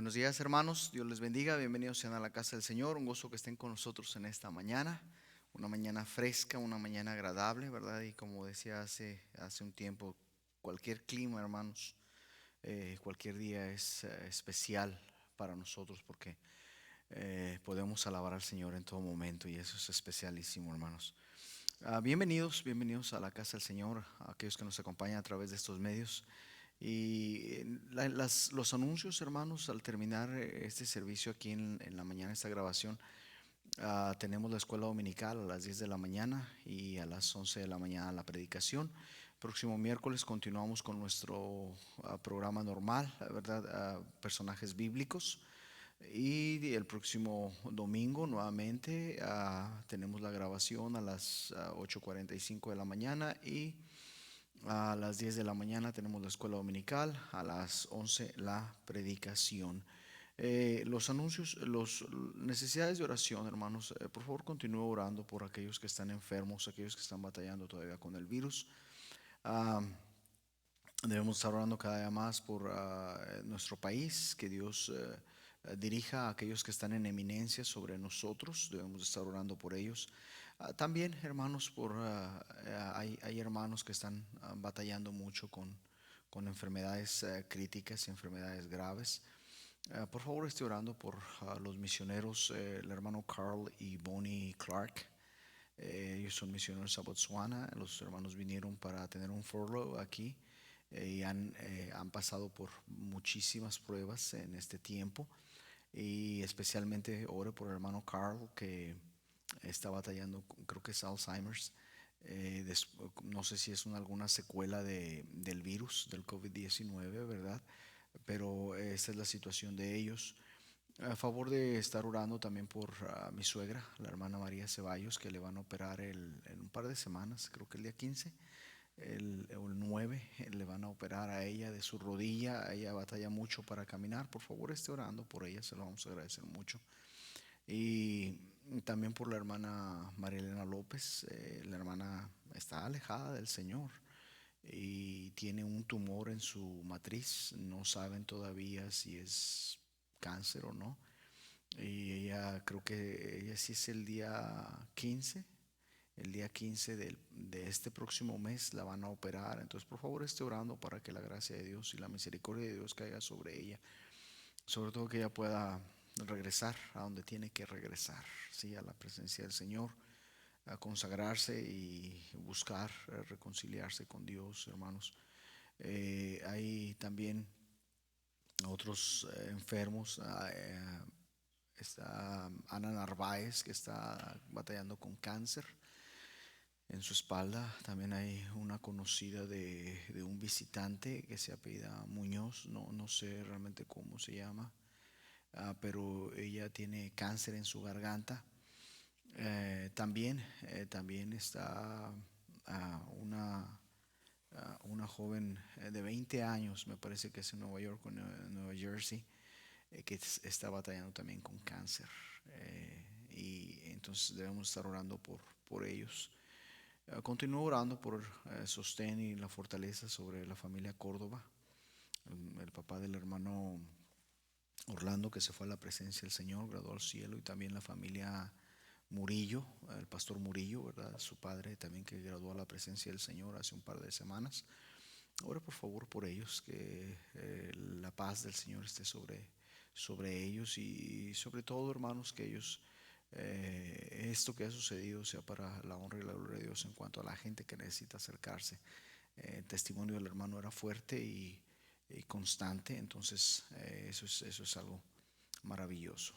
Buenos días, hermanos, Dios les bendiga, bienvenidos sean a la casa del Señor, un gozo que estén con nosotros en esta mañana, una mañana fresca, una mañana agradable, ¿verdad? Y como decía hace un tiempo, cualquier clima, hermanos, cualquier día es especial para nosotros porque podemos alabar al Señor en todo momento y eso es especialísimo, hermanos. Bienvenidos a la casa del Señor, a aquellos que nos acompañan a través de estos medios. Y los anuncios, hermanos, al terminar este servicio aquí en la mañana, esta grabación, tenemos la escuela dominical a las 10 de la mañana y a las 11 de la mañana la predicación. Próximo miércoles continuamos con nuestro programa normal, ¿verdad? Personajes bíblicos. Y el próximo domingo nuevamente tenemos la grabación a las 8:45 de la mañana y a las 10 de la mañana tenemos la escuela dominical, a las 11 la predicación. Los anuncios, las necesidades de oración, hermanos, por favor continúe orando por aquellos que están enfermos, aquellos que están batallando todavía con el virus. Ah, Debemos estar orando cada día más por nuestro país, que Dios dirija a aquellos que están en eminencia sobre nosotros, debemos estar orando por ellos. También, hermanos, hay hermanos que están batallando mucho con enfermedades críticas y enfermedades graves. Por favor, esté orando por los misioneros, el hermano Carl y Bonnie Clark. Ellos son misioneros a Botswana. Los hermanos vinieron para tener un furlough aquí y han pasado por muchísimas pruebas en este tiempo. Y especialmente ore por el hermano Carl que está batallando, creo que es Alzheimer's. No sé si es alguna secuela del virus, del COVID-19, ¿verdad? Pero esta es la situación de ellos. A favor de estar orando también por mi suegra, la hermana María Ceballos, que le van a operar en un par de semanas, creo que el día 15, el 9, le van a operar a ella de su rodilla. Ella batalla mucho para caminar. Por favor, esté orando por ella, se lo vamos a agradecer mucho. Y también por la hermana María Elena López. La hermana está alejada del Señor y tiene un tumor en su matriz. No saben todavía si es cáncer o no. Y creo que ella sí es el día 15 de este próximo mes la van a operar. Entonces, por favor, esté orando para que la gracia de Dios y la misericordia de Dios caiga sobre ella. Sobre todo que ella pueda regresar a donde tiene que regresar, ¿sí? A la presencia del Señor, a consagrarse y buscar reconciliarse con Dios, hermanos. Hay también otros enfermos. Está Ana Narváez, que está batallando con cáncer en su espalda. También hay una conocida de un visitante que se apellida Muñoz, no sé realmente cómo se llama, pero ella tiene cáncer en su garganta. También está una joven de 20 años, me parece que es en Nueva York o en Nueva Jersey, que está batallando también con cáncer. Y entonces debemos estar orando por ellos. Continúo orando por sostén y la fortaleza sobre la familia Córdoba, el papá del hermano Orlando que se fue a la presencia del Señor, graduó al cielo, y también la familia Murillo, el pastor Murillo, ¿verdad? Su padre también que graduó a la presencia del Señor hace un par de semanas. Ora por favor por ellos, que la paz del Señor esté sobre ellos y sobre todo, hermanos, que ellos, esto que ha sucedido sea para la honra y la gloria de Dios en cuanto a la gente que necesita acercarse. El testimonio del hermano era fuerte y constante, entonces eso es algo maravilloso.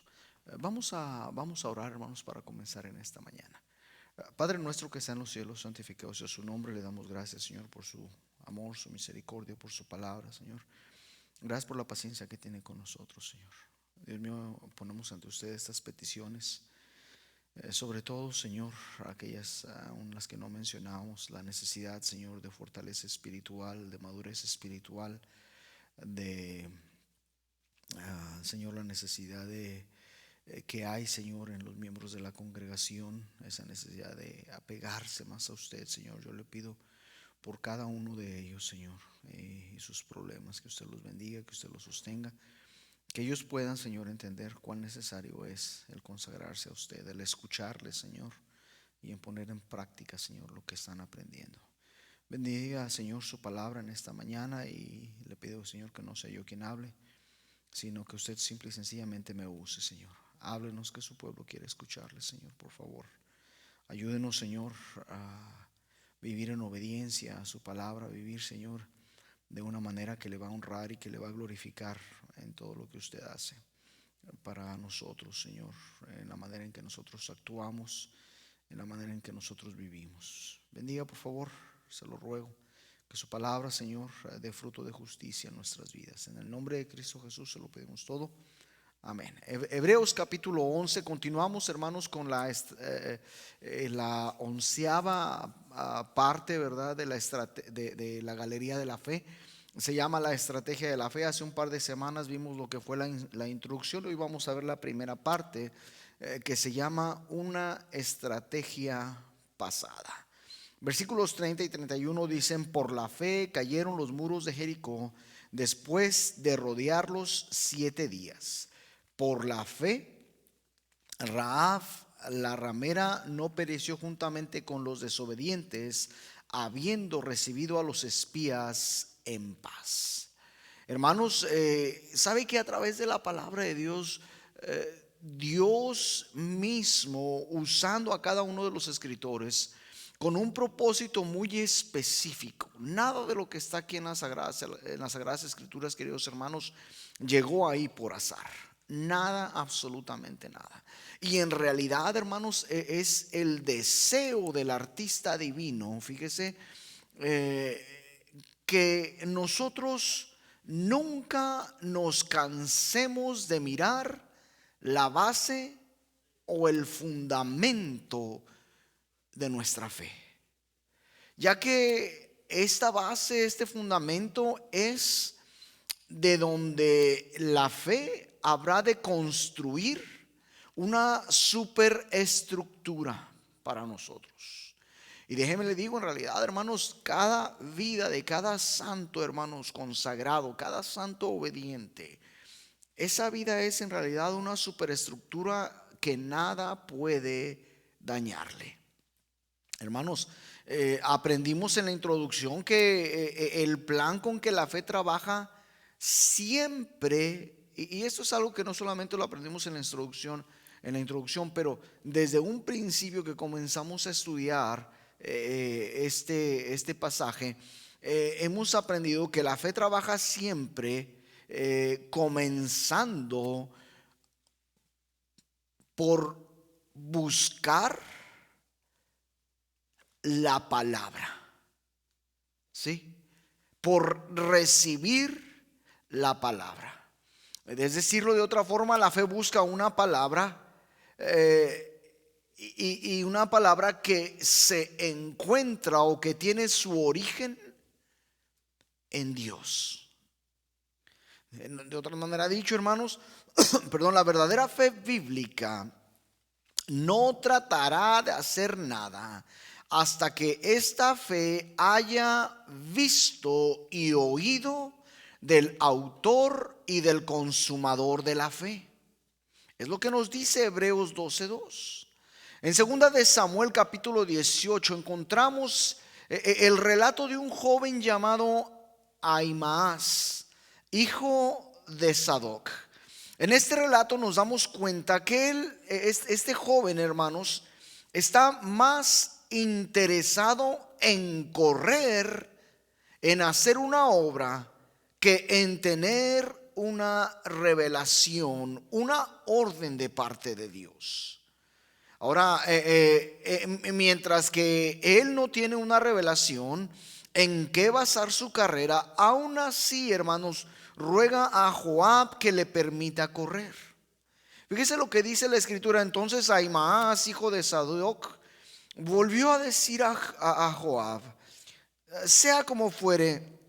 Vamos a orar, hermanos, para comenzar en esta mañana. Padre nuestro que está en los cielos, santificado sea su nombre. Le damos gracias, Señor, por su amor, su misericordia, por su palabra, Señor. Gracias por la paciencia que tiene con nosotros, Señor. Dios mío, ponemos ante usted estas peticiones, sobre todo, Señor, aquellas aún las que no mencionamos, la necesidad, Señor, de fortaleza espiritual, de madurez espiritual, de, Señor, la necesidad que hay, Señor, en los miembros de la congregación, esa necesidad de apegarse más a usted, Señor. Yo le pido por cada uno de ellos, Señor, y sus problemas, que usted los bendiga, que usted los sostenga, Que ellos puedan, Señor, entender cuán necesario es el consagrarse a usted, el escucharle, Señor, y en poner en práctica, Señor, lo que están aprendiendo. Bendiga, Señor, su palabra en esta mañana, y le pido, Señor, que no sea yo quien hable, sino que usted simple y sencillamente me use, Señor. Háblenos, que su pueblo quiere escucharle, Señor, por favor. Ayúdenos, Señor, a vivir en obediencia a su palabra, a vivir, Señor, de una manera que le va a honrar y que le va a glorificar en todo lo que usted hace para nosotros, Señor, en la manera en que nosotros actuamos, en la manera en que nosotros vivimos. Bendiga, por favor, se lo ruego, que su palabra, Señor, dé fruto de justicia en nuestras vidas. En el nombre de Cristo Jesús se lo pedimos todo. Amén. Hebreos capítulo 11. Continuamos, hermanos, con la 11ª parte, ¿verdad?, de la galería de la fe. Se llama la estrategia de la fe. Hace un par de semanas vimos lo que fue la introducción. Hoy vamos a ver la primera parte, que se llama una estrategia pasada. Versículos 30 y 31 dicen: por la fe cayeron los muros de Jericó después de rodearlos 7 días. Por la fe, Rahab, la ramera, no pereció juntamente con los desobedientes, habiendo recibido a los espías en paz. Hermanos, sabe que a través de la palabra de Dios, Dios mismo, usando a cada uno de los escritores con un propósito muy específico. Nada de lo que está aquí en las Sagradas Escrituras, queridos hermanos, llegó ahí por azar. Nada, absolutamente nada. Y en realidad, hermanos, es el deseo del artista divino, fíjese, que nosotros nunca nos cansemos de mirar la base o el fundamento de nuestra fe, ya que esta base, este fundamento, es de donde la fe habrá de construir una superestructura para nosotros. Y déjeme le digo, en realidad, hermanos, cada vida de cada santo, hermanos, consagrado, cada santo obediente, esa vida es en realidad una superestructura que nada puede dañarle. Hermanos, aprendimos en la introducción que el plan con que la fe trabaja siempre, y esto es algo que no solamente lo aprendimos en la introducción, pero desde un principio que comenzamos a estudiar este pasaje, hemos aprendido que la fe trabaja siempre comenzando por buscar la palabra, ¿sí? Por recibir la palabra. Es decirlo de otra forma, la fe busca una palabra, y una palabra que se encuentra o que tiene su origen en Dios. De otra manera dicho, hermanos, perdón, la verdadera fe bíblica no tratará de hacer nada hasta que esta fe haya visto y oído del autor y del consumador de la fe. Es lo que nos dice Hebreos 12:2. En 2 de Samuel capítulo 18 encontramos el relato de un joven llamado Ahimaas, hijo de Sadoc. En este relato nos damos cuenta que este joven, hermanos, está más interesado en correr, en hacer una obra, que en tener una revelación, una orden de parte de Dios. Ahora, mientras que él no tiene una revelación en qué basar su carrera, aún así, hermanos, ruega a Joab que le permita correr. Fíjese lo que dice la escritura. Entonces Ahimaas, hijo de Sadoc, volvió a decir a Joab: sea como fuere,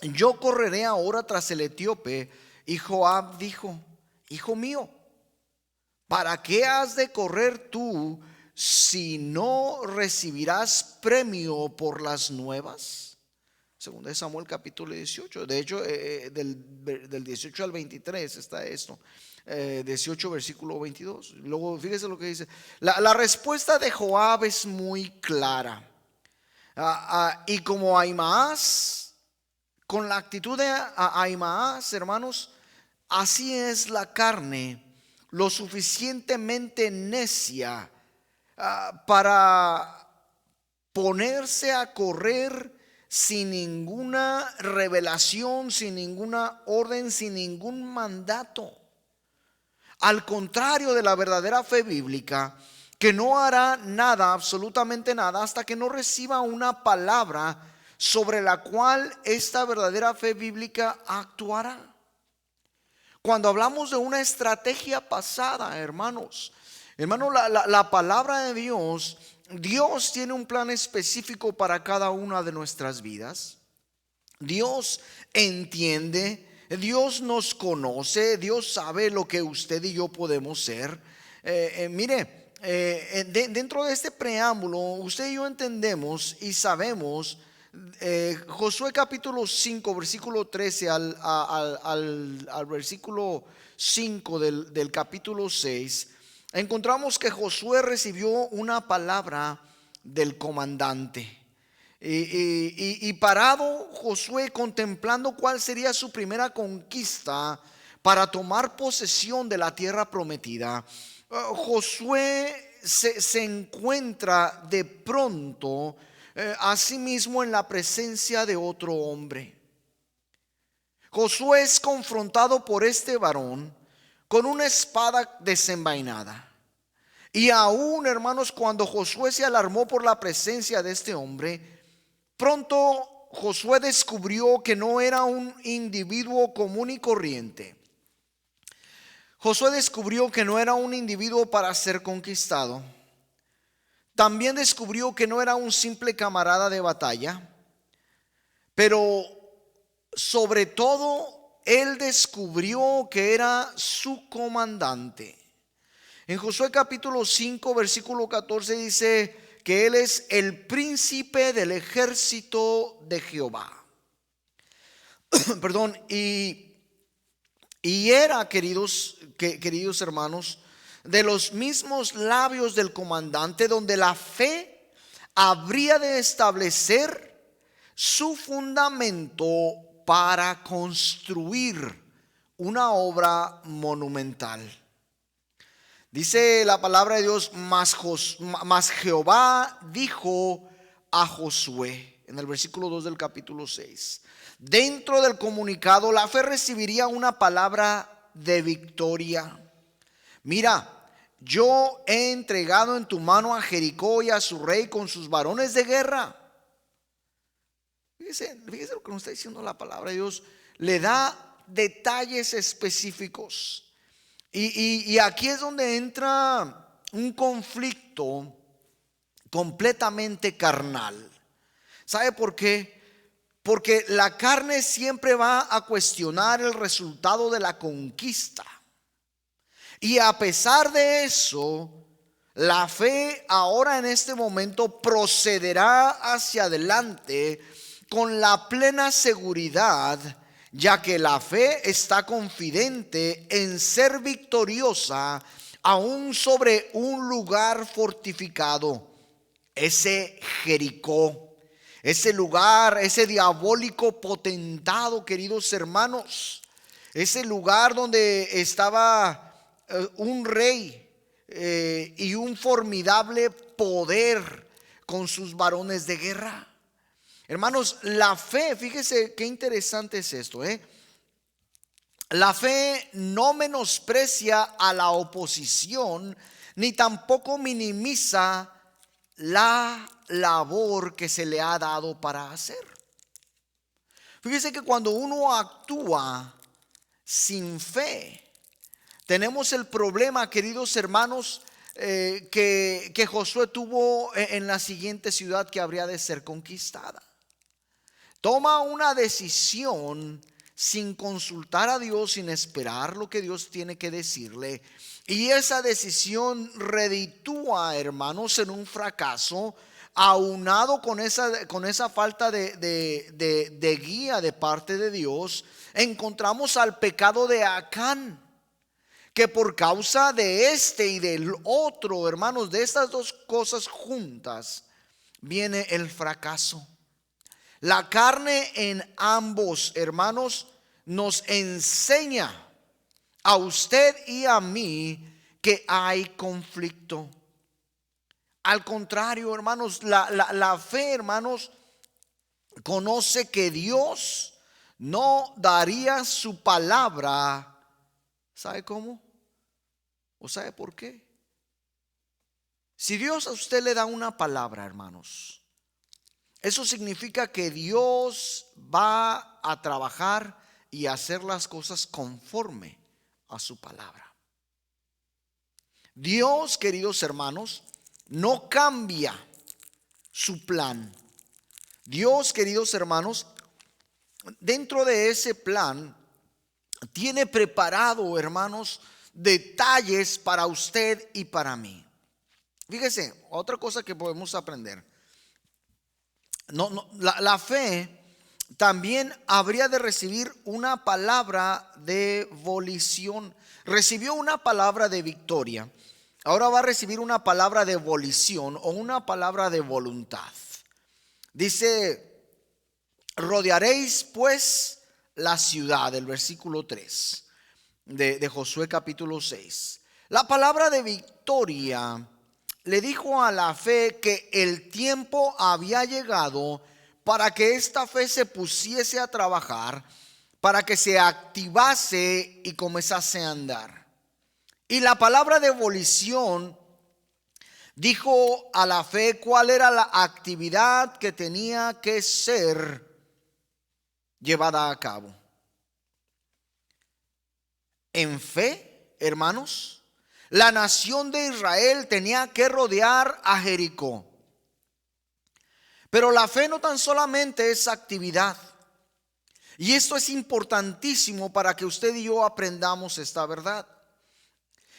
yo correré ahora tras el etíope. Y Joab dijo: hijo mío, ¿para qué has de correr tú si no recibirás premio por las nuevas? Segunda de Samuel capítulo 18. De hecho, del 18 al 23 está esto. 18 versículo 22. Luego fíjese lo que dice. La respuesta de Joab es muy clara. Y como Ahimaas, con la actitud de Ahimaas, hermanos, así es la carne, lo suficientemente necia para ponerse a correr sin ninguna revelación, sin ninguna orden, sin ningún mandato. Al contrario de la verdadera fe bíblica, que no hará nada, absolutamente nada, hasta que no reciba una palabra sobre la cual esta verdadera fe bíblica actuará. Cuando hablamos de una estrategia pasada, hermanos, la palabra de Dios, Dios tiene un plan específico para cada una de nuestras vidas. Dios entiende, Dios nos conoce, Dios sabe lo que usted y yo podemos ser. Dentro de este preámbulo, usted y yo entendemos y sabemos, Josué capítulo 5, versículo 13 al versículo 5 del capítulo 6, encontramos que Josué recibió una palabra del comandante. Y parado Josué contemplando cuál sería su primera conquista para tomar posesión de la tierra prometida, Josué se encuentra de pronto a sí mismo en la presencia de otro hombre. Josué es confrontado por este varón con una espada desenvainada. Y aún, hermanos, cuando Josué se alarmó por la presencia de este hombre, pronto Josué descubrió que no era un individuo común y corriente. Josué descubrió que no era un individuo para ser conquistado. También descubrió que no era un simple camarada de batalla, pero sobre todo él descubrió que era su comandante. En Josué capítulo 5 versículo 14 dice que él es el príncipe del ejército de Jehová. Perdón, y era, queridos hermanos, de los mismos labios del comandante donde la fe habría de establecer su fundamento para construir una obra monumental. Dice la palabra de Dios, mas Jehová dijo a Josué, en el versículo 2 del capítulo 6. Dentro del comunicado, la fe recibiría una palabra de victoria. Mira, yo he entregado en tu mano a Jericó y a su rey con sus varones de guerra. Fíjese lo que nos está diciendo la palabra de Dios. Le da detalles específicos. Y aquí es donde entra un conflicto completamente carnal. ¿Sabe por qué? Porque la carne siempre va a cuestionar el resultado de la conquista. Y a pesar de eso, la fe ahora en este momento procederá hacia adelante con la plena seguridad, ya que la fe está confidente en ser victoriosa aún sobre un lugar fortificado, ese Jericó, ese lugar, ese diabólico potentado, queridos hermanos, ese lugar donde estaba un rey y un formidable poder con sus varones de guerra. Hermanos, la fe, fíjese qué interesante es esto, La fe no menosprecia a la oposición, ni tampoco minimiza la labor que se le ha dado para hacer. Fíjese que cuando uno actúa sin fe, tenemos el problema, queridos hermanos, que Josué tuvo en la siguiente ciudad que habría de ser conquistada. Toma una decisión sin consultar a Dios, sin esperar lo que Dios tiene que decirle. Y esa decisión reditúa, hermanos, en un fracaso, aunado con esa falta de guía de parte de Dios. Encontramos al pecado de Acán, que por causa de este y del otro, hermanos, de estas dos cosas juntas, viene el fracaso. La carne en ambos, hermanos, nos enseña a usted y a mí que hay conflicto. Al contrario, hermanos, la fe, hermanos, conoce que Dios no daría su palabra. ¿Sabe cómo? ¿O sabe por qué? Si Dios a usted le da una palabra, hermanos, eso significa que Dios va a trabajar y hacer las cosas conforme a su palabra. Dios, queridos hermanos, no cambia su plan. Dios, queridos hermanos, dentro de ese plan tiene preparado, hermanos, detalles para usted y para mí. Fíjese, otra cosa que podemos aprender. La fe también habría de recibir una palabra de volición. Recibió una palabra de victoria. Ahora va a recibir una palabra de volición o una palabra de voluntad. Dice: rodearéis pues la ciudad, el versículo 3 de Josué capítulo 6. La palabra de victoria le dijo a la fe que el tiempo había llegado para que esta fe se pusiese a trabajar, para que se activase y comenzase a andar. Y la palabra de volición dijo a la fe cuál era la actividad que tenía que ser llevada a cabo. En fe, hermanos, la nación de Israel tenía que rodear a Jericó. Pero la fe no tan solamente es actividad. Y esto es importantísimo para que usted y yo aprendamos esta verdad.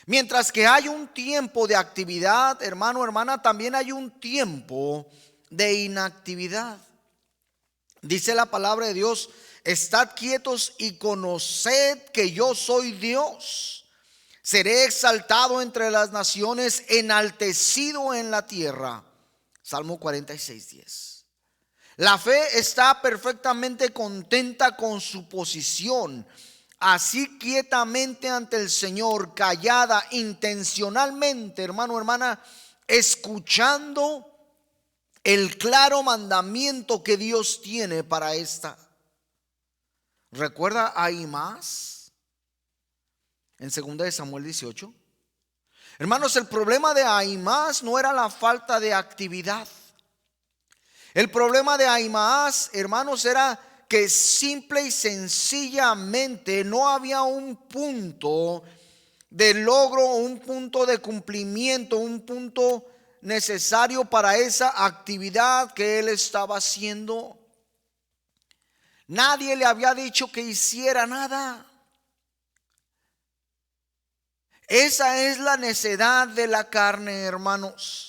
Mientras que hay un tiempo de actividad, hermano, hermana, también hay un tiempo de inactividad. Dice la palabra de Dios: estad quietos y conoced que yo soy Dios. Seré exaltado entre las naciones, enaltecido en la tierra. Salmo 46:10. La fe está perfectamente contenta con su posición, así quietamente ante el Señor, callada, intencionalmente, hermano, hermana, escuchando el claro mandamiento que Dios tiene para esta. ¿Recuerda a Ahimás en 2 de Samuel 18? Hermanos, el problema de Ahimás no era la falta de actividad. El problema de Ahimás, hermanos, era que simple y sencillamente no había un punto de logro, un punto de cumplimiento, un punto necesario para esa actividad que él estaba haciendo. Nadie le había dicho que hiciera nada. Esa es la necedad de la carne, hermanos.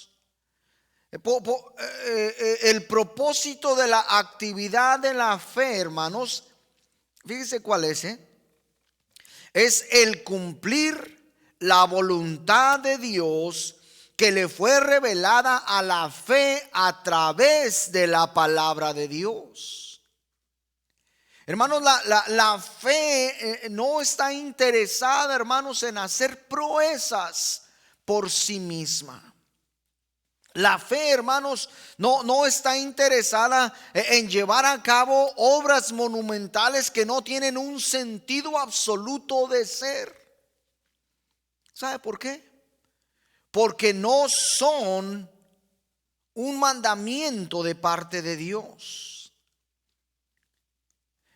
El propósito de la actividad de la fe, hermanos, fíjese cuál es, es el cumplir la voluntad de Dios que le fue revelada a la fe a través de la palabra de Dios. Hermanos, la fe no está interesada, hermanos, en hacer proezas por sí misma. La fe, hermanos, no está interesada en llevar a cabo obras monumentales que no tienen un sentido absoluto de ser. ¿Sabe por qué? Porque no son un mandamiento de parte de Dios.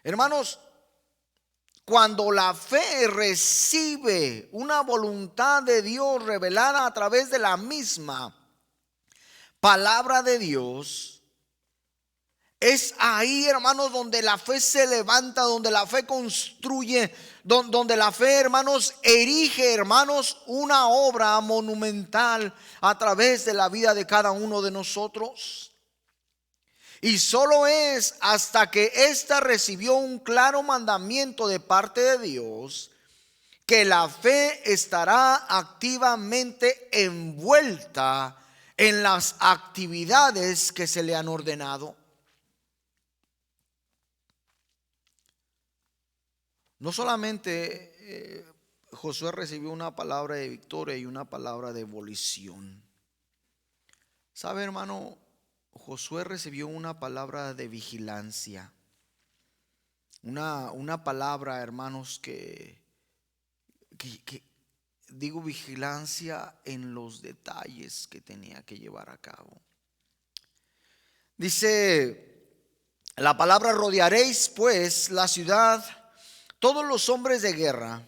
Hermanos, cuando la fe recibe una voluntad de Dios revelada a través de la misma palabra de Dios, Es ahí, hermanos, donde la fe se levanta, donde la fe construye, donde la fe, hermanos, erige, hermanos, una obra monumental a través de la vida de cada uno de nosotros. Y solo es hasta que ésta recibió un claro mandamiento de parte de Dios que la fe estará activamente envuelta en las actividades que se le han ordenado. No solamente Josué recibió una palabra de victoria y una palabra de abolición. ¿Sabe, hermano? Josué recibió una palabra de vigilancia. Una palabra, hermanos, que digo vigilancia en los detalles que tenía que llevar a cabo. Dice la palabra: rodearéis pues la ciudad, todos los hombres de guerra,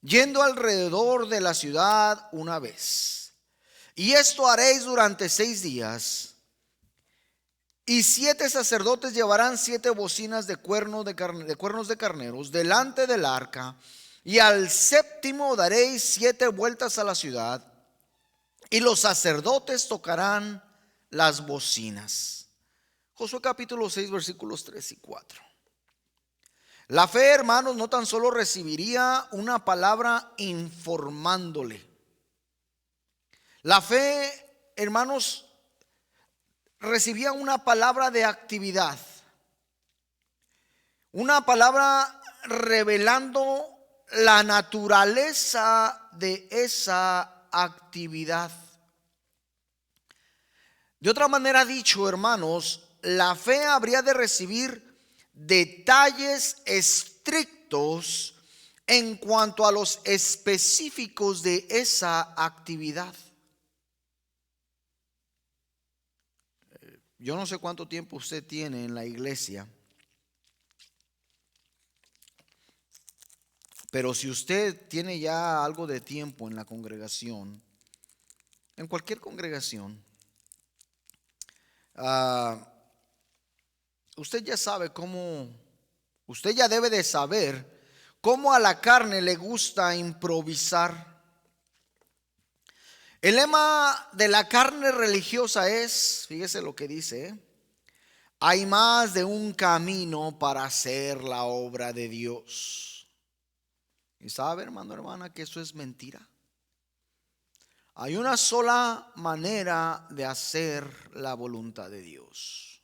yendo alrededor de la ciudad una vez. Y esto haréis durante 6 días. Y 7 sacerdotes llevarán 7 bocinas de cuernos de carneros delante del arca. Y al 7º daréis 7 vueltas a la ciudad, y los sacerdotes tocarán las bocinas. Josué capítulo 6 versículos 3 y 4. La fe, hermanos, no tan solo recibiría una palabra informándole. La fe, hermanos, recibía una palabra de actividad. Una palabra revelando la naturaleza de esa actividad. De otra manera dicho, hermanos, la fe habría de recibir detalles estrictos en cuanto a los específicos de esa actividad. Yo no sé cuánto tiempo usted tiene en la iglesia, pero si usted tiene ya algo de tiempo en la congregación, en cualquier congregación, usted ya sabe cómo, usted ya debe de saber cómo a la carne le gusta improvisar. El lema de la carne religiosa es, fíjese lo que dice: hay más de un camino para hacer la obra de Dios. Y sabe, hermano, hermana, que eso es mentira. Hay una sola manera de hacer la voluntad de Dios,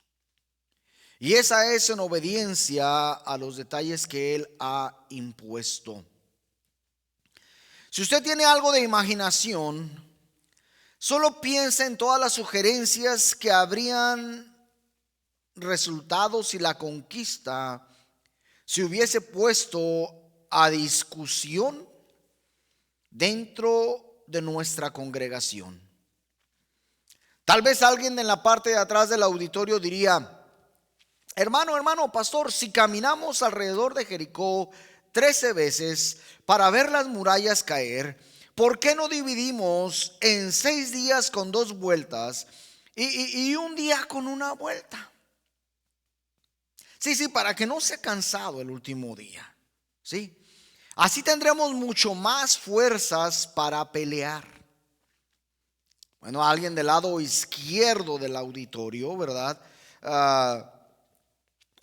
y esa es en obediencia a los detalles que Él ha impuesto. Si usted tiene algo de imaginación, solo piensa en todas las sugerencias que habrían resultado si la conquista se hubiese puesto a discusión dentro de nuestra congregación. Tal vez alguien en la parte de atrás del auditorio diría: hermano, pastor, si caminamos alrededor de Jericó 13 veces para ver las murallas caer, ¿por qué no dividimos en 6 días con 2 vueltas y un día con una vuelta? Sí, para que no sea cansado el último día. Sí, así tendremos mucho más fuerzas para pelear. Bueno, alguien del lado izquierdo del auditorio, ¿verdad?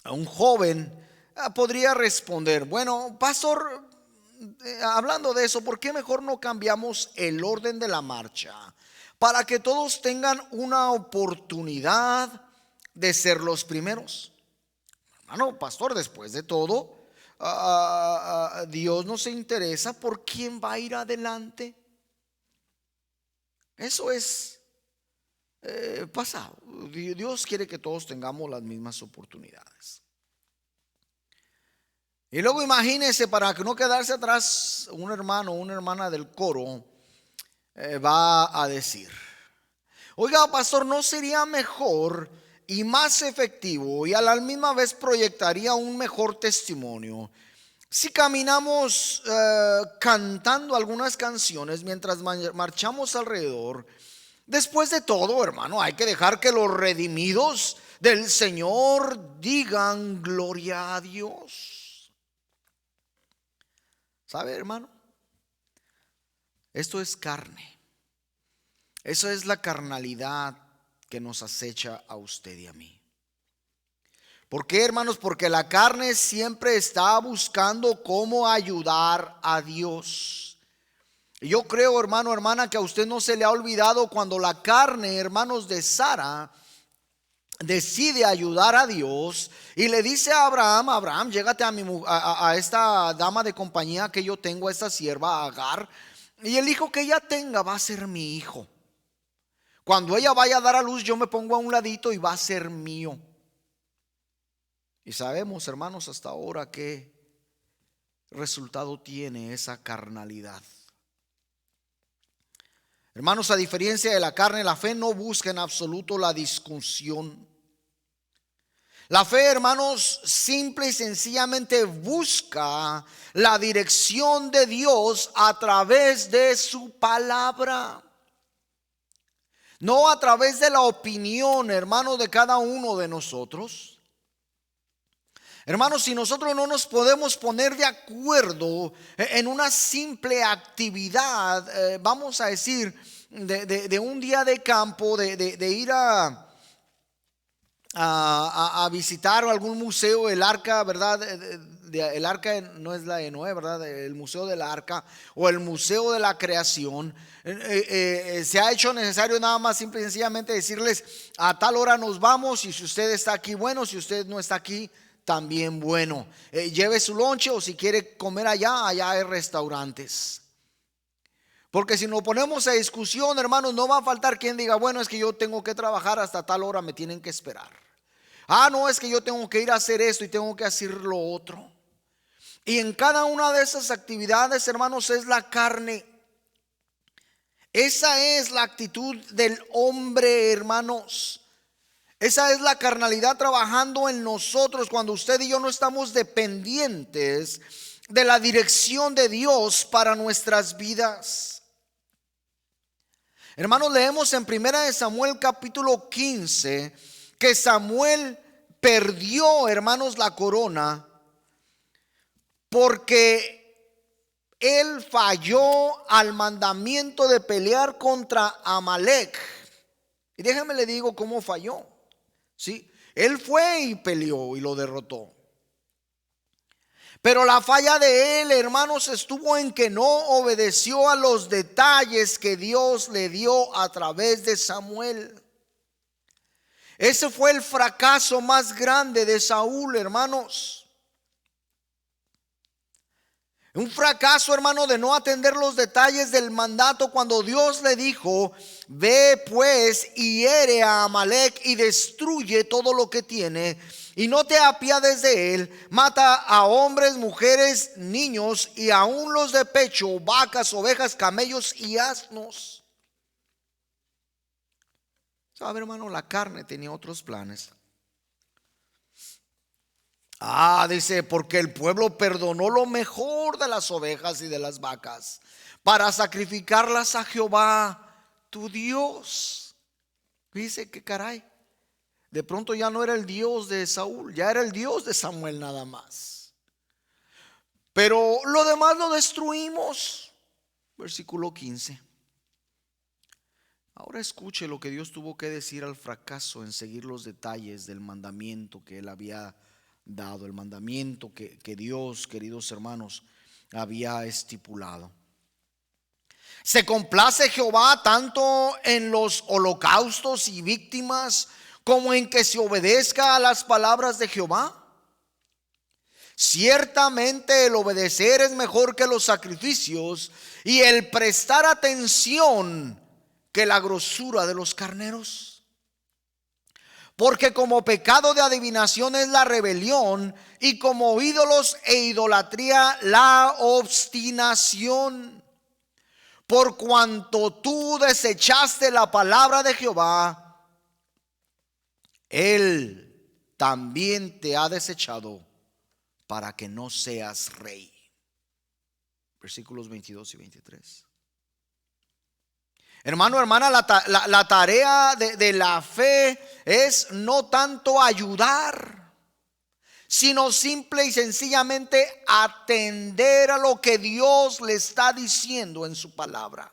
Un joven podría responder: bueno, pastor, hablando de eso, ¿por qué mejor no cambiamos el orden de la marcha para que todos tengan una oportunidad de ser los primeros? Hermano, pastor, después de todo, Dios no se interesa por quién va a ir adelante. Eso es pasado. Dios quiere que todos tengamos las mismas oportunidades. Y luego imagínese, para que no quedarse atrás, un hermano o una hermana del coro va a decir: oiga, pastor, ¿no sería mejor y más efectivo, y a la misma vez proyectaría un mejor testimonio, si caminamos cantando algunas canciones mientras marchamos alrededor? Después de todo, hermano, hay que dejar que los redimidos del Señor digan gloria a Dios. ¿Sabe, hermano? Esto es carne. Eso es la carnalidad que nos acecha a usted y a mí. ¿Por qué, hermanos? Porque la carne siempre está buscando cómo ayudar a Dios. Y yo creo, hermano, hermana, que a usted no se le ha olvidado cuando la carne, hermanos, de Sara decide ayudar a Dios y le dice a Abraham: Abraham, llégate a esta dama de compañía que yo tengo, a esta sierva, a Agar, y el hijo que ella tenga va a ser mi hijo. Cuando ella vaya a dar a luz, yo me pongo a un ladito y va a ser mío. Y sabemos, hermanos, hasta ahora qué resultado tiene esa carnalidad. Hermanos, a diferencia de la carne, la fe no busca en absoluto la discusión. La fe, hermanos, simple y sencillamente busca la dirección de Dios a través de su palabra. No a través de la opinión, hermanos, de cada uno de nosotros. Hermanos, si nosotros no nos podemos poner de acuerdo en una simple actividad, vamos a decir, de un día de campo, de ir a visitar algún museo, el arca, ¿verdad? El arca no es la de Noé, ¿verdad? El museo del arca o el museo de la creación. Se ha hecho necesario nada más simple y sencillamente decirles: a tal hora nos vamos, y si usted está aquí, bueno; si usted no está aquí, también bueno. Lleve su lonche, o si quiere comer allá hay restaurantes. Porque si nos ponemos a discusión, hermanos, no va a faltar quien diga: bueno, es que yo tengo que trabajar hasta tal hora, me tienen que esperar. No, es que yo tengo que ir a hacer esto y tengo que hacer lo otro. Y en cada una de esas actividades, hermanos, es la carne. Esa es la actitud del hombre, hermanos. Esa es la carnalidad trabajando en nosotros cuando usted y yo no estamos dependientes de la dirección de Dios para nuestras vidas. Hermanos, leemos en 1 Samuel capítulo 15 que Samuel perdió, hermanos, la corona porque él falló al mandamiento de pelear contra Amalek. Y déjeme le digo cómo falló. ¿Sí? Él fue y peleó y lo derrotó. Pero la falla de él, hermanos, estuvo en que no obedeció a los detalles que Dios le dio a través de Samuel. Ese fue el fracaso más grande de Saúl, hermanos. Un fracaso, hermano, de no atender los detalles del mandato cuando Dios le dijo: ve pues y hiere a Amalek y destruye todo lo que tiene, y no te apiades de él. Mata a hombres, mujeres, niños y aún los de pecho, vacas, ovejas, camellos y asnos. ¿Sabe, hermano? La carne tenía otros planes. Dice: porque el pueblo perdonó lo mejor de las ovejas y de las vacas para sacrificarlas a Jehová tu Dios. Dice que caray, de pronto ya no era el Dios de Saúl, ya era el Dios de Samuel nada más. Pero lo demás lo destruimos. Versículo 15. Ahora escuche lo que Dios tuvo que decir al fracaso en seguir los detalles del mandamiento que él había dado, el mandamiento que Dios, queridos hermanos, había estipulado. ¿Se complace Jehová tanto en los holocaustos y víctimas como en que se obedezca a las palabras de Jehová? Ciertamente el obedecer es mejor que los sacrificios, y el prestar atención que la grosura de los carneros. Porque como pecado de adivinación es la rebelión, y como ídolos e idolatría la obstinación. Por cuanto tú desechaste la palabra de Jehová, Él también te ha desechado para que no seas rey. Versículos 22 y 23. Hermano, hermana, la tarea de la fe es no tanto ayudar, sino simple y sencillamente atender a lo que Dios le está diciendo en su palabra.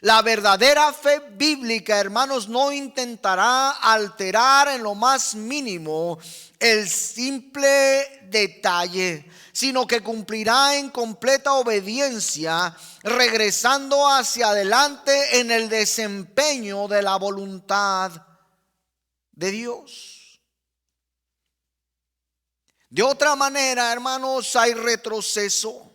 La verdadera fe bíblica, hermanos, no intentará alterar en lo más mínimo el simple detalle, sino que cumplirá en completa obediencia, regresando hacia adelante en el desempeño de la voluntad de Dios. De otra manera, hermanos, hay retroceso.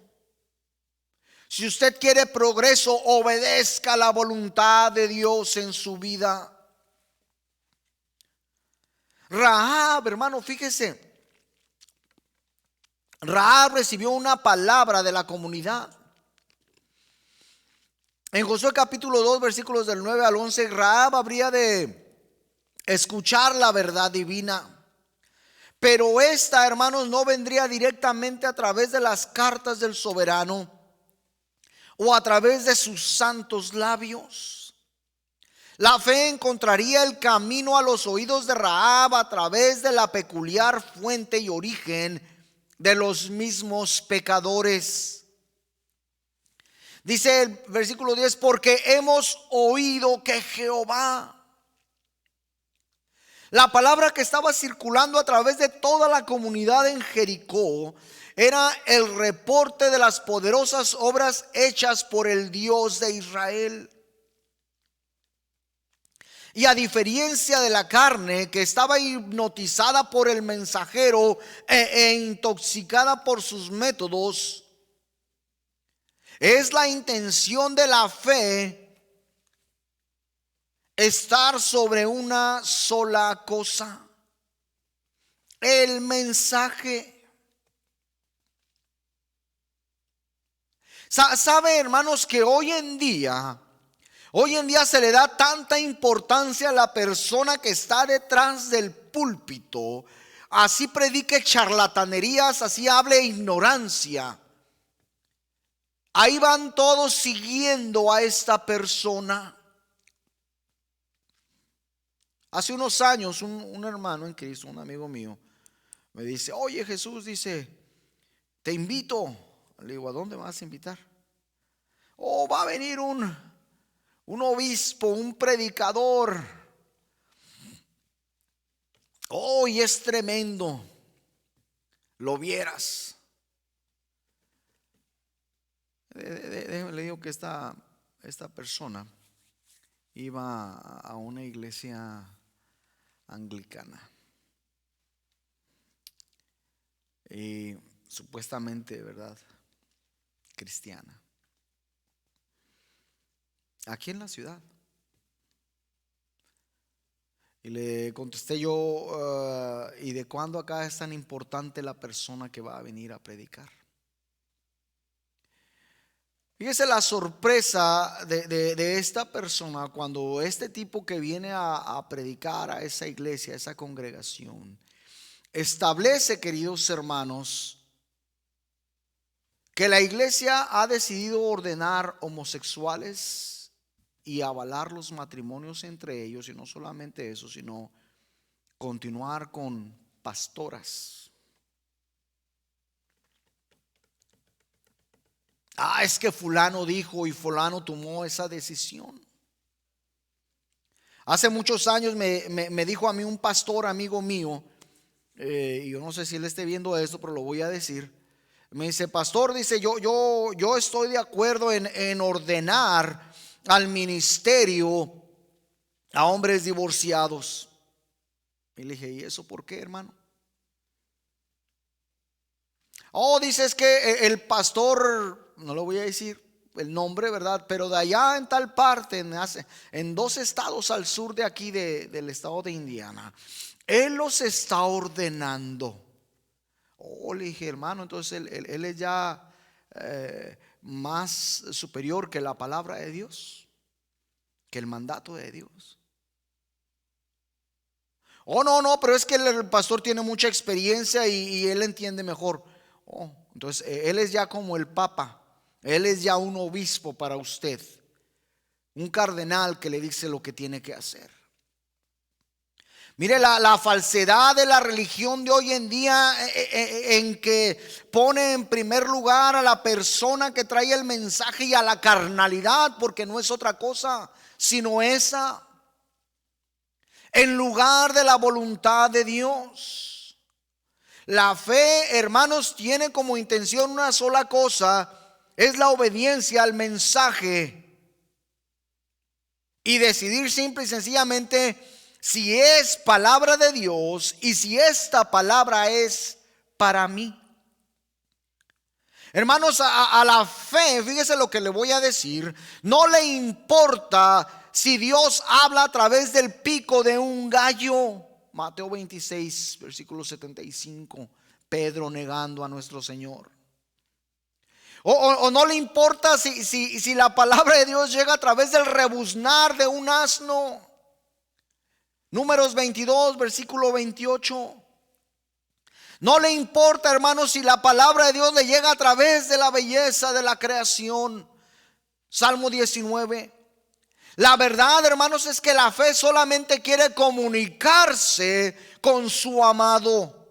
Si usted quiere progreso, obedezca la voluntad de Dios en su vida. Rahab, hermano, fíjese. Rahab recibió una palabra de la comunidad. En Josué capítulo 2, versículos del 9 al 11, Rahab habría de escuchar la verdad divina. Pero esta, hermanos, no vendría directamente a través de las cartas del soberano o a través de sus santos labios. La fe encontraría el camino a los oídos de Rahab a través de la peculiar fuente y origen de los mismos pecadores. Dice el versículo 10, porque hemos oído que Jehová. La palabra que estaba circulando a través de toda la comunidad en Jericó era el reporte de las poderosas obras hechas por el Dios de Israel. Y a diferencia de la carne, que estaba hipnotizada por el mensajero e intoxicada por sus métodos, es la intención de la fe estar sobre una sola cosa: el mensaje. ¿Sabe, hermanos, que hoy en día se le da tanta importancia a la persona que está detrás del púlpito? Así predique charlatanerías, así hable ignorancia. Ahí van todos siguiendo a esta persona. Hace unos años un hermano en Cristo, un amigo mío, me dice: oye, Jesús, dice, te invito. Le digo: ¿a dónde me vas a invitar? Oh, va a venir un obispo, un predicador. Oh, y es tremendo. Lo vieras. Le digo que esta persona iba a una iglesia anglicana. Y supuestamente, ¿verdad?, cristiana, aquí en la ciudad. Y le contesté yo: ¿y de cuándo acá es tan importante la persona que va a venir a predicar? Fíjese la sorpresa de esta persona cuando este tipo que viene a predicar a esa iglesia, a esa congregación, establece, queridos hermanos, que la iglesia ha decidido ordenar homosexuales y avalar los matrimonios entre ellos. Y no solamente eso, sino continuar con pastoras. Es que fulano dijo y fulano tomó esa decisión. Hace muchos años me dijo a mí un pastor amigo mío, y yo no sé si él esté viendo esto, pero lo voy a decir. Me dice: pastor, dice, yo estoy de acuerdo en ordenar al ministerio a hombres divorciados. Y le dije: ¿y eso por qué, hermano? Oh, dice, es que el pastor, no le voy a decir el nombre, ¿verdad?, pero de allá en tal parte, en 2 estados al sur de aquí del estado de Indiana, él los está ordenando. Oh, le dije: hermano, entonces él es ya más superior que la palabra de Dios, que el mandato de Dios. Oh, no, pero es que el pastor tiene mucha experiencia y él entiende mejor. Oh, entonces él es ya como el papa, él es ya un obispo para usted. Un cardenal que le dice lo que tiene que hacer. Mire la falsedad de la religión de hoy en día, en que pone en primer lugar a la persona que trae el mensaje y a la carnalidad, porque no es otra cosa sino esa, en lugar de la voluntad de Dios. La fe, hermanos, tiene como intención una sola cosa: es la obediencia al mensaje y decidir simple y sencillamente si es palabra de Dios y si esta palabra es para mí. Hermanos, a la fe, fíjese lo que le voy a decir, no le importa si Dios habla a través del pico de un gallo. Mateo 26, versículo 75, Pedro negando a nuestro Señor. O no le importa si la palabra de Dios llega a través del rebuznar de un asno. Números 22, versículo 28. No le importa, hermanos, si la palabra de Dios le llega a través de la belleza de la creación. Salmo 19. La verdad, hermanos, es que la fe solamente quiere comunicarse con su amado.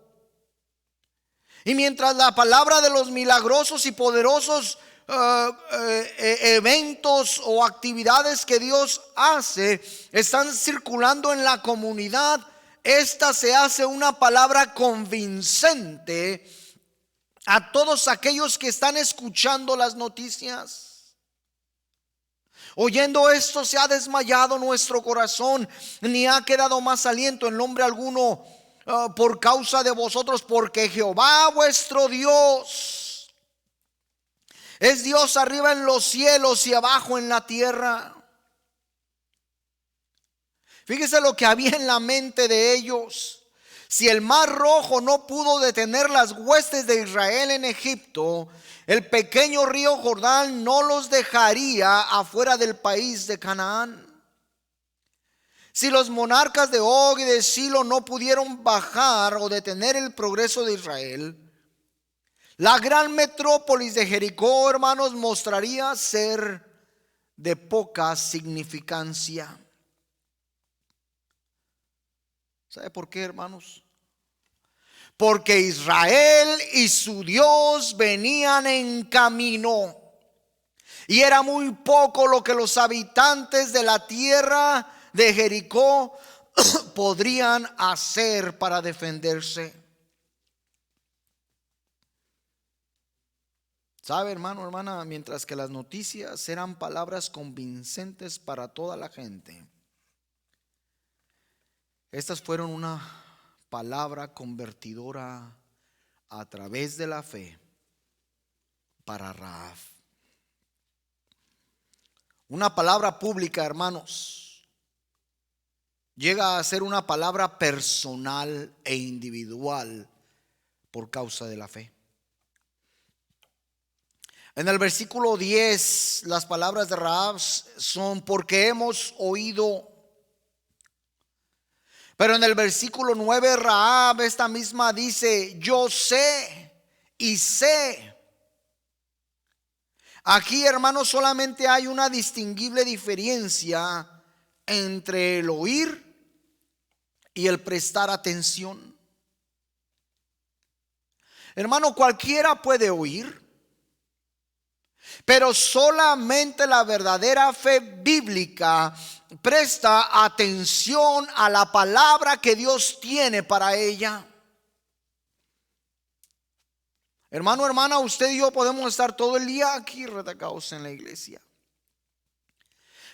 Y mientras la palabra de los milagrosos y poderosos eventos o actividades que Dios hace están circulando en la comunidad, esta se hace una palabra convincente a todos aquellos que están escuchando las noticias. Oyendo esto se ha desmayado nuestro corazón, ni ha quedado más aliento en nombre alguno por causa de vosotros, porque Jehová vuestro Dios es Dios arriba en los cielos y abajo en la tierra. Fíjese lo que había en la mente de ellos. Si el mar rojo no pudo detener las huestes de Israel en Egipto, el pequeño río Jordán no los dejaría afuera del país de Canaán. Si los monarcas de Og y de Silo no pudieron bajar o detener el progreso de Israel, la gran metrópolis de Jericó, hermanos, mostraría ser de poca significancia. ¿Sabe por qué, hermanos? Porque Israel y su Dios venían en camino, y era muy poco lo que los habitantes de la tierra de Jericó podrían hacer para defenderse. ¿Sabe, hermano, hermana? Mientras que las noticias eran palabras convincentes para toda la gente, estas fueron una palabra convertidora a través de la fe para Rahab. Una palabra pública, hermanos, llega a ser una palabra personal e individual por causa de la fe. En el versículo 10, las palabras de Rahab son: porque hemos oído. Pero en el versículo 9, Rahab, esta misma, dice: yo sé y sé. Aquí, hermanos, solamente hay una distinguible diferencia entre el oír y el prestar atención. Hermano, cualquiera puede oír, pero solamente la verdadera fe bíblica presta atención a la palabra que Dios tiene para ella. Hermano, hermana, usted y yo podemos estar todo el día aquí retacados en la iglesia,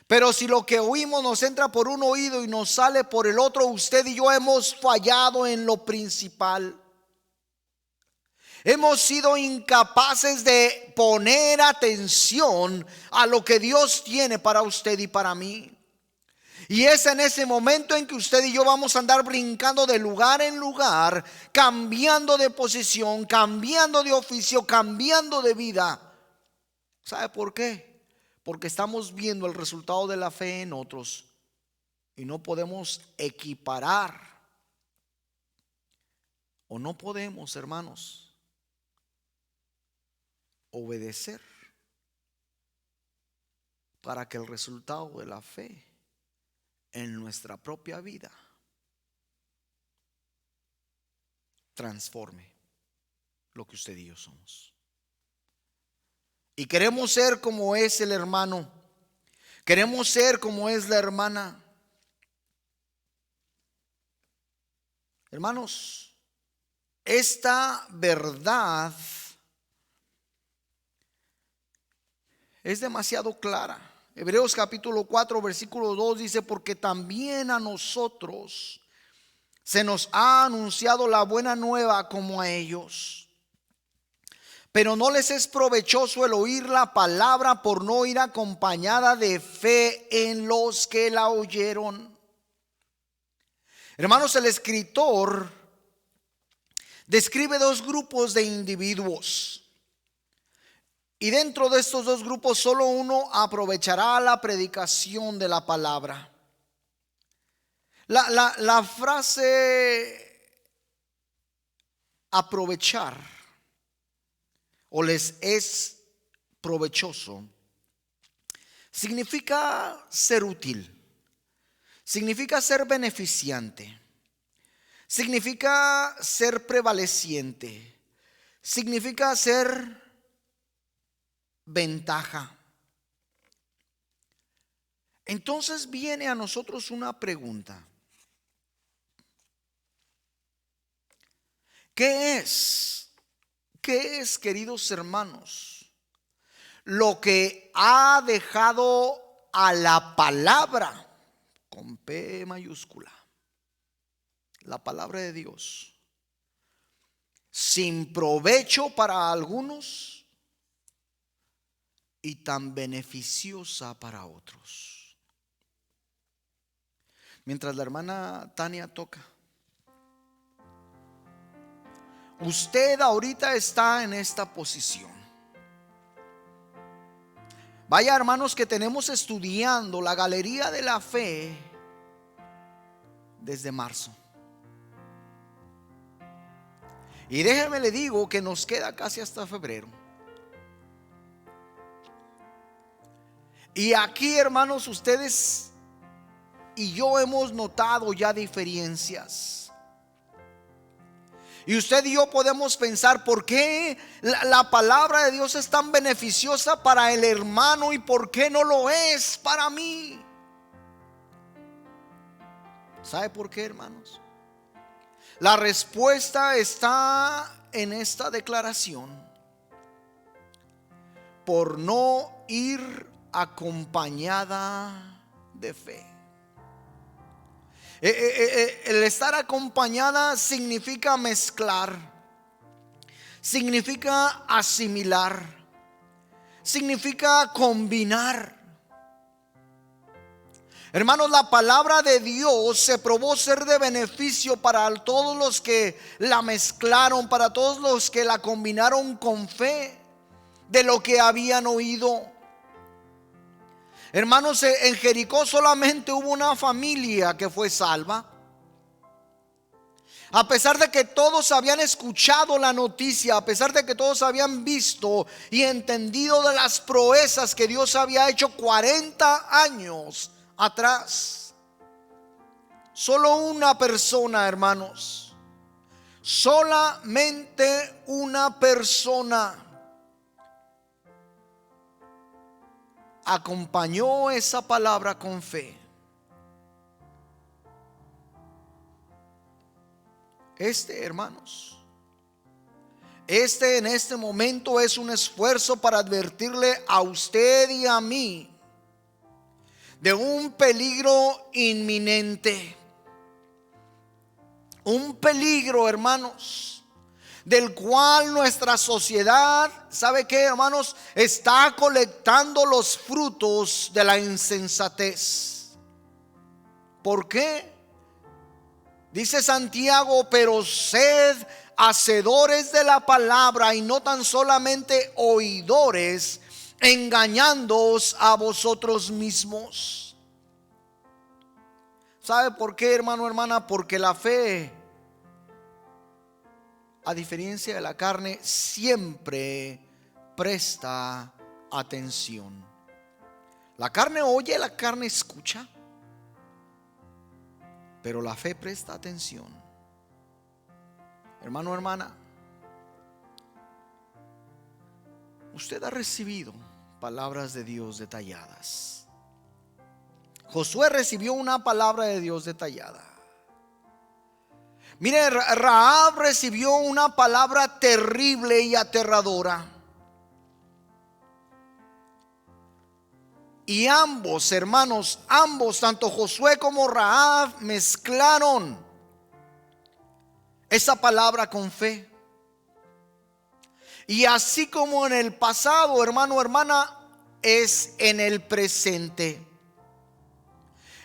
pero si lo que oímos nos entra por un oído y nos sale por el otro, usted y yo hemos fallado en lo principal. Hemos sido incapaces de poner atención a lo que Dios tiene para usted y para mí. Y es en ese momento en que usted y yo vamos a andar brincando de lugar en lugar, cambiando de posición, cambiando de oficio, cambiando de vida. ¿Sabe por qué? Porque estamos viendo el resultado de la fe en otros y no podemos equiparar, o no podemos, hermanos, obedecer para que el resultado de la fe en nuestra propia vida transforme lo que usted y yo somos. Y queremos ser como es el hermano, queremos ser como es la hermana. Hermanos, esta verdad es demasiado clara. Hebreos capítulo 4 versículo 2 dice: porque también a nosotros se nos ha anunciado la buena nueva como a ellos, pero no les es provechoso el oír la palabra por no ir acompañada de fe en los que la oyeron. Hermanos, el escritor describe dos grupos de individuos. Y dentro de estos dos grupos solo uno aprovechará la predicación de la palabra. La frase aprovechar o les es provechoso significa ser útil, significa ser beneficiante, significa ser prevaleciente, significa ser ventaja. Entonces viene a nosotros una pregunta: ¿qué es, queridos hermanos, lo que ha dejado a la palabra, con P mayúscula, la palabra de Dios, sin provecho para algunos y tan beneficiosa para otros? Mientras la hermana Tania toca, usted ahorita está en esta posición. Vaya, hermanos, que tenemos estudiando la galería de la fe desde marzo. Y déjeme le digo que nos queda casi hasta febrero. Y aquí, hermanos, ustedes y yo hemos notado ya diferencias. Y usted y yo podemos pensar: ¿por qué la palabra de Dios es tan beneficiosa para el hermano y por qué no lo es para mí? ¿Sabe por qué, hermanos? La respuesta está en esta declaración: por no ir acompañada de fe. El estar acompañada significa mezclar, significa asimilar, significa combinar. Hermanos, la palabra de Dios se probó ser de beneficio para todos los que la mezclaron, para todos los que la combinaron con fe de lo que habían oído. Hermanos, en Jericó solamente hubo una familia que fue salva. A pesar de que todos habían escuchado la noticia, a pesar de que todos habían visto y entendido de las proezas que Dios había hecho 40 años atrás, solo una persona, hermanos, solamente una persona acompañó esa palabra con fe. Hermanos, en este momento es un esfuerzo para advertirle a usted y a mí de un peligro inminente. Un peligro, hermanos, del cual nuestra sociedad, ¿sabe qué, hermanos? Está colectando los frutos de la insensatez. ¿Por qué? Dice Santiago: pero sed hacedores de la palabra y no tan solamente oidores, engañándoos a vosotros mismos. ¿Sabe por qué, hermano, hermana? Porque la fe, a diferencia de la carne, siempre presta atención. La carne oye, la carne escucha, pero la fe presta atención. Hermano, hermana, usted ha recibido palabras de Dios detalladas. Josué recibió una palabra de Dios detallada. Mire, Rahab recibió una palabra terrible y aterradora. Y ambos, hermanos, tanto Josué como Rahab, mezclaron esa palabra con fe. Y así como en el pasado, hermano, hermana, es en el presente.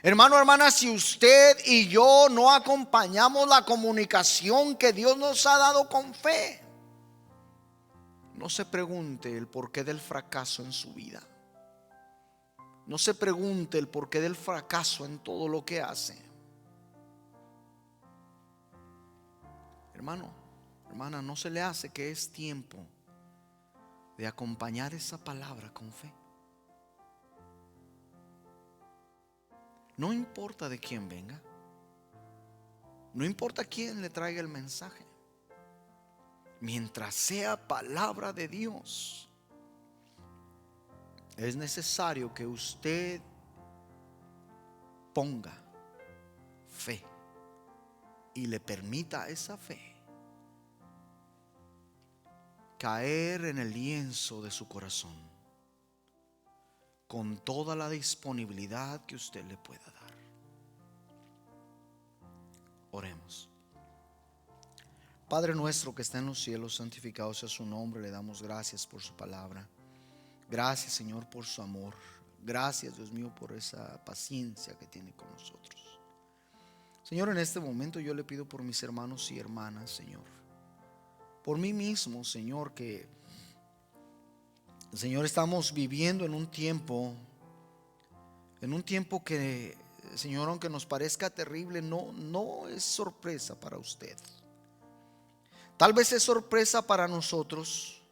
Hermano, hermana, si usted y yo no acompañamos la comunicación que Dios nos ha dado con fe, no se pregunte el porqué del fracaso en su vida. No se pregunte el porqué del fracaso en todo lo que hace. Hermano, hermana, ¿no se le hace que es tiempo de acompañar esa palabra con fe? No importa de quién venga, no importa quién le traiga el mensaje, mientras sea palabra de Dios, es necesario que usted ponga fe y le permita a esa fe caer en el lienzo de su corazón con toda la disponibilidad que usted le pueda dar. Oremos. Padre nuestro que está en los cielos, santificado sea su nombre. Le damos gracias por su palabra. Gracias, Señor, por su amor. Gracias, Dios mío, por esa paciencia que tiene con nosotros. Señor, en este momento yo le pido por mis hermanos y hermanas, Señor, por mí mismo, Señor, que Señor, estamos viviendo en un tiempo que, Señor, aunque nos parezca terrible, no es sorpresa para usted. Tal vez es sorpresa para nosotros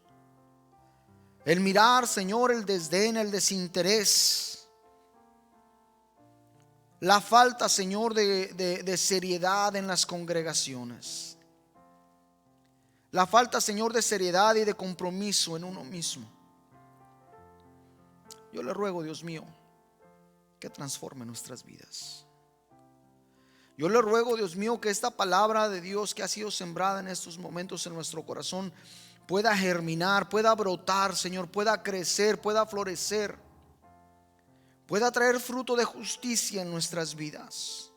el mirar, Señor, el desdén, el desinterés, la falta, Señor, de seriedad en las congregaciones, la falta, Señor, de seriedad y de compromiso en uno mismo. Yo le ruego, Dios mío, que transforme nuestras vidas. Yo le ruego, Dios mío, que esta palabra de Dios que ha sido sembrada en estos momentos en nuestro corazón pueda germinar, pueda brotar, Señor, pueda crecer, pueda florecer, pueda traer fruto de justicia en nuestras vidas.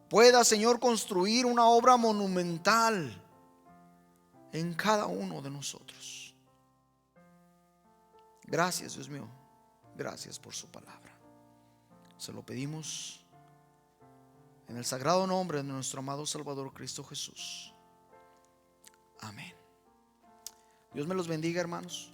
Pueda, Señor, construir una obra monumental en cada uno de nosotros. Gracias, Dios mío. Gracias por su palabra. Se lo pedimos en el sagrado nombre de nuestro amado Salvador Cristo Jesús. Amén. Dios me los bendiga, hermanos.